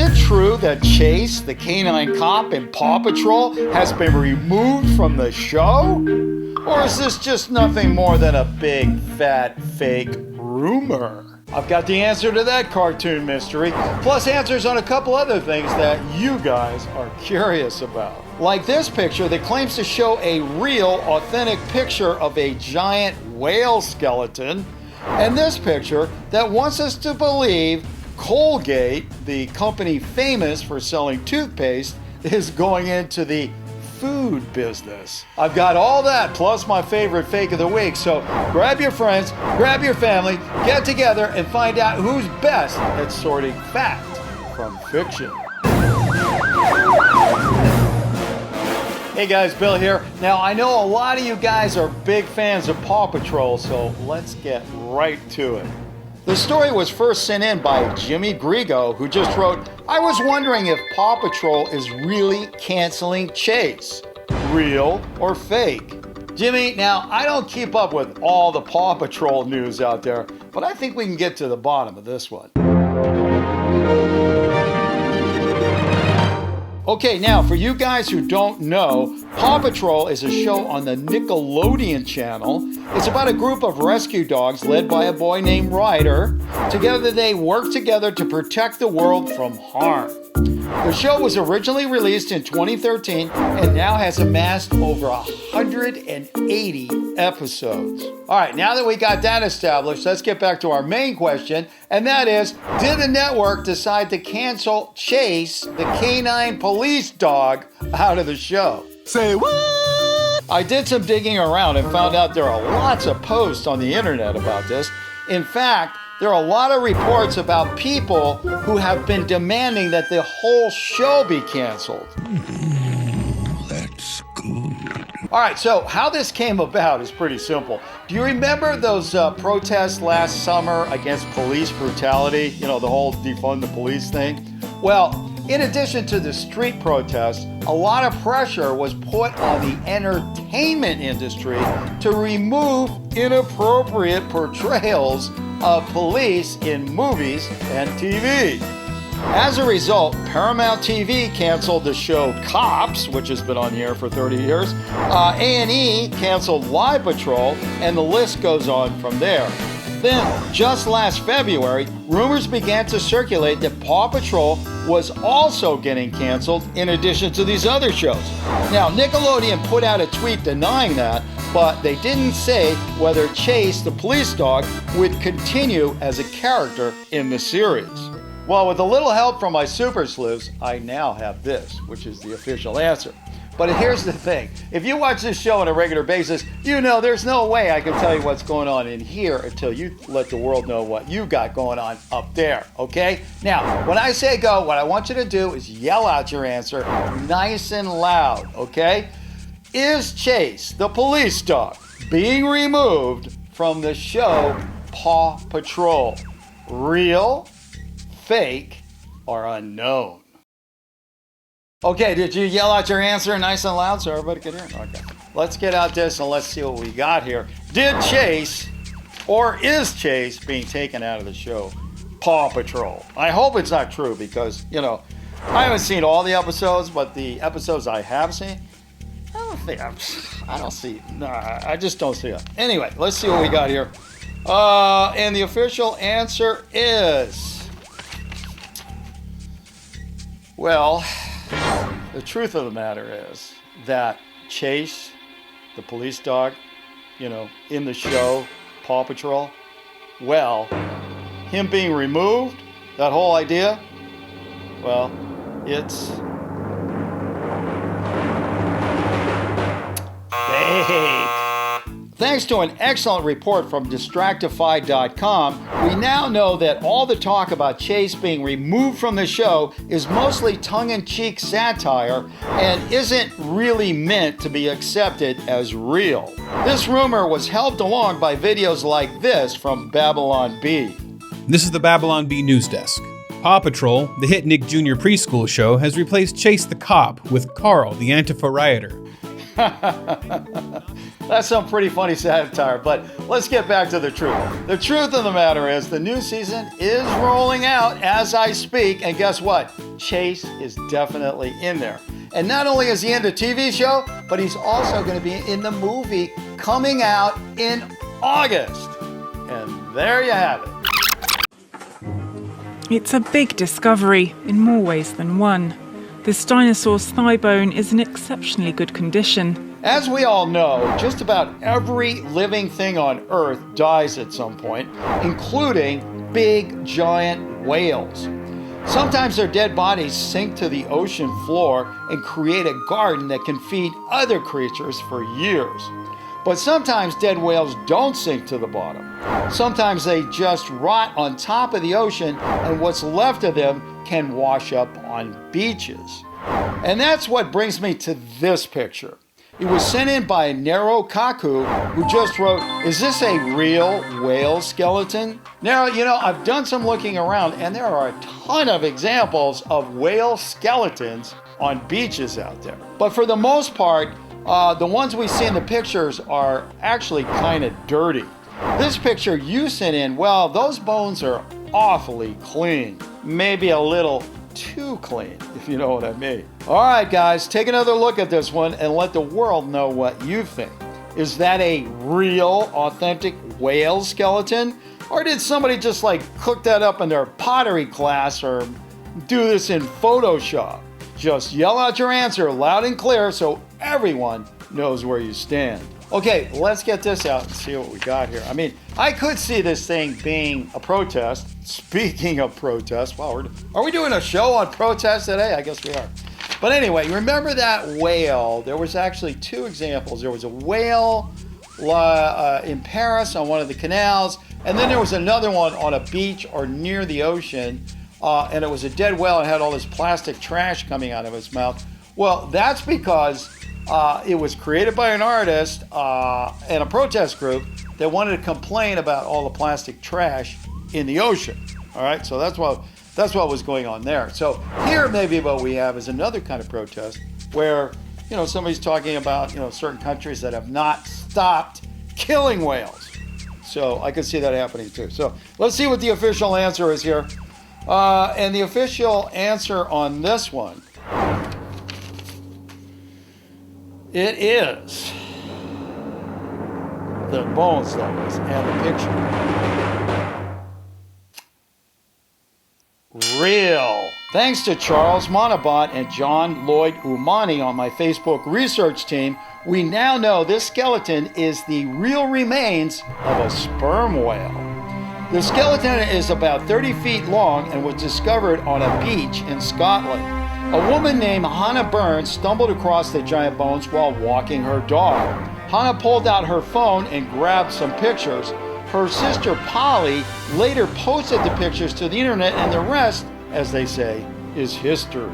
it true that Chase, the canine cop in Paw Patrol, has been removed from the show? Or is this just nothing more than a big, fat, fake rumor? I've got the answer to that cartoon mystery, plus answers on a couple other things that you guys are curious about. Like this picture that claims to show a real, authentic picture of a giant whale skeleton, and this picture that wants us to believe Colgate, the company famous for selling toothpaste, is going into the food business. I've got all that plus my favorite fake of the week, so grab your friends, grab your family, get together and find out who's best at sorting fact from fiction. Hey guys, Bill here. Now I know a lot of you guys are big fans of Paw Patrol, so let's get right to it. The story was first sent in by Jimmy Grigo, who just wrote, I was wondering if Paw Patrol is really canceling Chase. Real or fake? Jimmy, now I don't keep up with all the Paw Patrol news out there, but I think we can get to the bottom of this one. Okay, now for you guys who don't know, Paw Patrol is a show on the Nickelodeon channel. It's about a group of rescue dogs led by a boy named Ryder. Together they work together to protect the world from harm. The show was originally released in 2013 and now has amassed over 180 episodes. All right, now that we got that established, let's get back to our main question, and that is, did the network decide to cancel Chase, the canine police dog, out of the show? Say what? I did some digging around and found out there are lots of posts on the internet about this. In fact, there are a lot of reports about people who have been demanding that the whole show be canceled. That's good. All right, so how this came about is pretty simple. Do you remember those protests last summer against police brutality? You know, the whole defund the police thing? Well, in addition to the street protests, a lot of pressure was put on the entertainment industry to remove inappropriate portrayals of police in movies and TV. As a result, Paramount TV canceled the show Cops, which has been on the air for 30 years. A&E canceled Live Patrol, and the list goes on from there. Then, just last February, rumors began to circulate that Paw Patrol was also getting canceled in addition to these other shows. Now, Nickelodeon put out a tweet denying that, but they didn't say whether Chase, the police dog, would continue as a character in the series. Well, with a little help from my super sleuths, I now have this, which is the official answer. But here's the thing. If you watch this show on a regular basis, you know there's no way I can tell you what's going on in here until you let the world know what you got going on up there, okay? Now, when I say go, what I want you to do is yell out your answer nice and loud, okay? Is Chase, the police dog, being removed from the show Paw Patrol? Real, fake, or unknown? Okay, did you yell out your answer nice and loud so everybody could hear it? Okay, let's get out this and let's see what we got here. Did Chase, or is Chase being taken out of the show Paw Patrol? I hope it's not true because, you know, I haven't seen all the episodes, but the episodes I have seen, I just don't see it. Anyway, let's see what we got here. And the official answer is, well, the truth of the matter is that Chase, the police dog, you know, in the show Paw Patrol, well, him being removed, that whole idea, well, it's fake. Thanks to an excellent report from Distractify.com, we now know that all the talk about Chase being removed from the show is mostly tongue-in-cheek satire and isn't really meant to be accepted as real. This rumor was helped along by videos like this from Babylon Bee. This is the Babylon Bee News Desk. Paw Patrol, the hit Nick Jr. preschool show, has replaced Chase the cop with Carl, the Antifa rioter. That's some pretty funny satire, but let's get back to the truth. The truth of the matter is the new season is rolling out as I speak, and guess what? Chase is definitely in there. And not only is he in the TV show, but he's also going to be in the movie coming out in August. And there you have it. It's a big discovery in more ways than one. This dinosaur's thigh bone is in exceptionally good condition. As we all know, just about every living thing on Earth dies at some point, including big, giant whales. Sometimes their dead bodies sink to the ocean floor and create a garden that can feed other creatures for years. But sometimes dead whales don't sink to the bottom. Sometimes they just rot on top of the ocean, and what's left of them can wash up on beaches. And that's what brings me to this picture. It was sent in by Nero Kaku, who just wrote, "Is this a real whale skeleton?" Nero, I've done some looking around, and there are a ton of examples of whale skeletons on beaches out there. But for the most part, the ones we see in the pictures are actually kind of dirty. This picture you sent in, well, those bones are awfully clean. Maybe a little too clean, if you know what I mean. All right, guys, take another look at this one and let the world know what you think. Is that a real, authentic whale skeleton? Or did somebody just cook that up in their pottery class or do this in Photoshop? Just yell out your answer loud and clear so everyone knows where you stand. Okay, let's get this out and see what we got here. I mean, I could see this thing being a protest. Speaking of protest, wow, are we doing a show on protest today? I guess we are. But anyway, remember that whale? There was actually two examples. There was a whale in Paris on one of the canals, and then there was another one on a beach or near the ocean, and it was a dead whale and had all this plastic trash coming out of its mouth. Well, that's because it was created by an artist and a protest group that wanted to complain about all the plastic trash in the ocean. All right, so that's what was going on there. So here maybe what we have is another kind of protest where somebody's talking about certain countries that have not stopped killing whales. So I could see that happening too. So let's see what the official answer is here. And the official answer on this one, it is the bones, that was, and the picture. Real. Thanks to Charles Monabont and John Lloyd Umani on my Facebook research team, we now know this skeleton is the real remains of a sperm whale. The skeleton is about 30 feet long and was discovered on a beach in Scotland. A woman named Hannah Burns stumbled across the giant bones while walking her dog. Hannah pulled out her phone and grabbed some pictures. Her sister Polly later posted the pictures to the internet, and the rest, as they say, is history.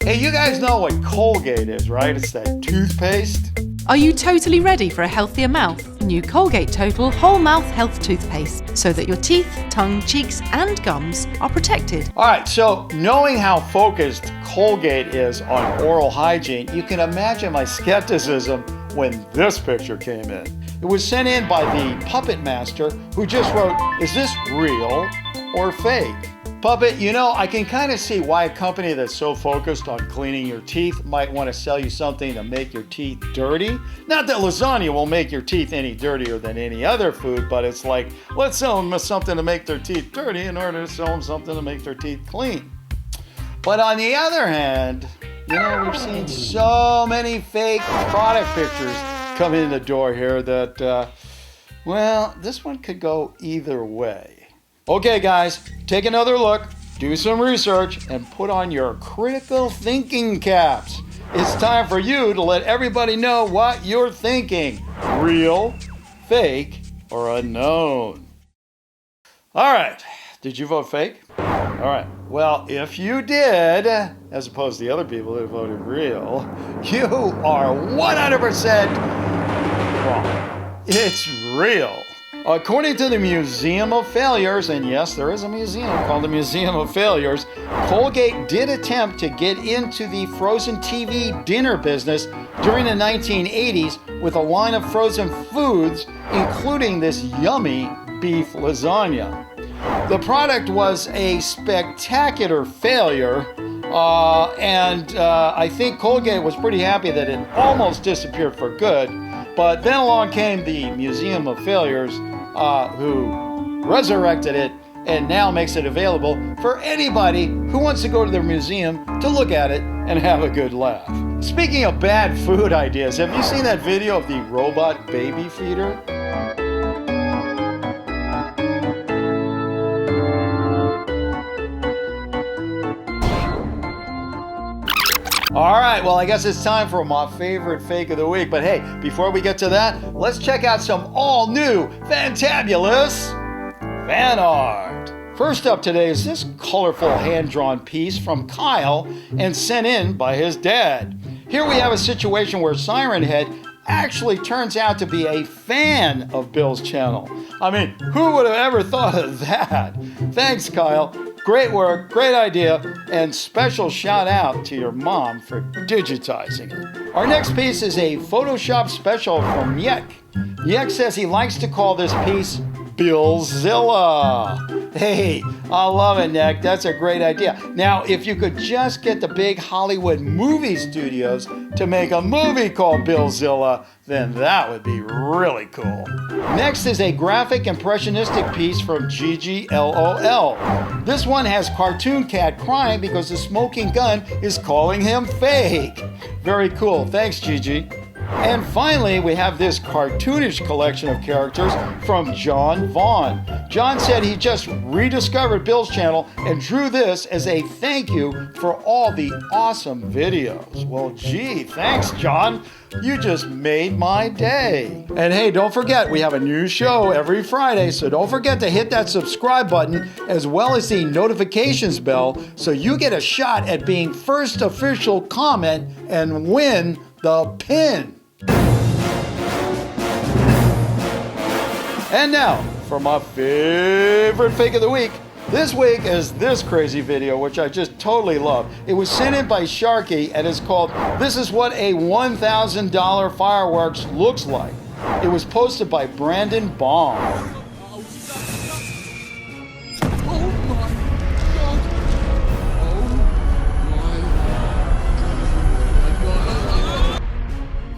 Hey, you guys know what Colgate is, right? It's that toothpaste. Are you totally ready for a healthier mouth? New Colgate Total Whole Mouth Health Toothpaste, so that your teeth, tongue, cheeks and gums are protected. All right, so knowing how focused Colgate is on oral hygiene, you can imagine my skepticism when this picture came in. It was sent in by the Puppet Master, who just wrote, "Is this real or fake?" Puppet, I can kind of see why a company that's so focused on cleaning your teeth might want to sell you something to make your teeth dirty. Not that lasagna will make your teeth any dirtier than any other food, but it's like, let's sell them something to make their teeth dirty in order to sell them something to make their teeth clean. But on the other hand, we've seen so many fake product pictures come in the door here that, this one could go either way. Okay, guys, take another look, do some research, and put on your critical thinking caps. It's time for you to let everybody know what you're thinking. Real, fake, or unknown. All right, did you vote fake? All right, well, if you did, as opposed to the other people who voted real, you are 100% wrong. It's real. According to the Museum of Failures, and yes, there is a museum called the Museum of Failures, Colgate did attempt to get into the frozen TV dinner business during the 1980s with a line of frozen foods, including this yummy beef lasagna. The product was a spectacular failure, and I think Colgate was pretty happy that it almost disappeared for good. But then along came the Museum of Failures, who resurrected it and now makes it available for anybody who wants to go to their museum to look at it and have a good laugh. Speaking of bad food ideas, have you seen that video of the robot baby feeder? All right, well, I guess it's time for my favorite fake of the week. But hey, before we get to that, let's check out some all-new, fantabulous fan art. First up today is this colorful hand-drawn piece from Kyle and sent in by his dad. Here we have a situation where Siren Head actually turns out to be a fan of BillsChannel. I mean, who would have ever thought of that? Thanks, Kyle. Great work, great idea, and special shout out to your mom for digitizing it. Our next piece is a Photoshop special from Yek. Yek says he likes to call this piece Billzilla. Hey, I love it, Nick. That's a great idea. Now, if you could just get the big Hollywood movie studios to make a movie called Billzilla, then that would be really cool. Next is a graphic impressionistic piece from Gigi LOL. This one has Cartoon Cat crying because the smoking gun is calling him fake. Very cool. Thanks, Gigi. And finally, we have this cartoonish collection of characters from John Vaughn. John said he just rediscovered BillsChannel and drew this as a thank you for all the awesome videos. Well, gee, thanks, John. You just made my day. And hey, don't forget, we have a new show every Friday, so don't forget to hit that subscribe button as well as the notifications bell so you get a shot at being first official comment and win the pin. And now, for my favorite fake of the week. This week is this crazy video, which I just totally love. It was sent in by Sharky, and it's called This Is What a $1,000 Fireworks Looks Like. It was posted by Brandon Baum.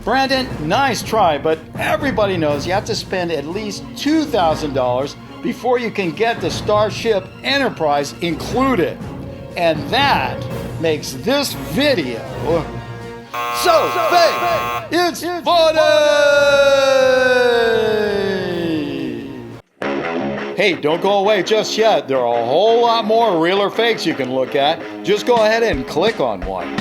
Brandon, nice try, but everybody knows you have to spend at least $2,000 before you can get the Starship Enterprise included. And that makes this video so fake, it's funny! Hey, don't go away just yet. There are a whole lot more real or fakes you can look at. Just go ahead and click on one.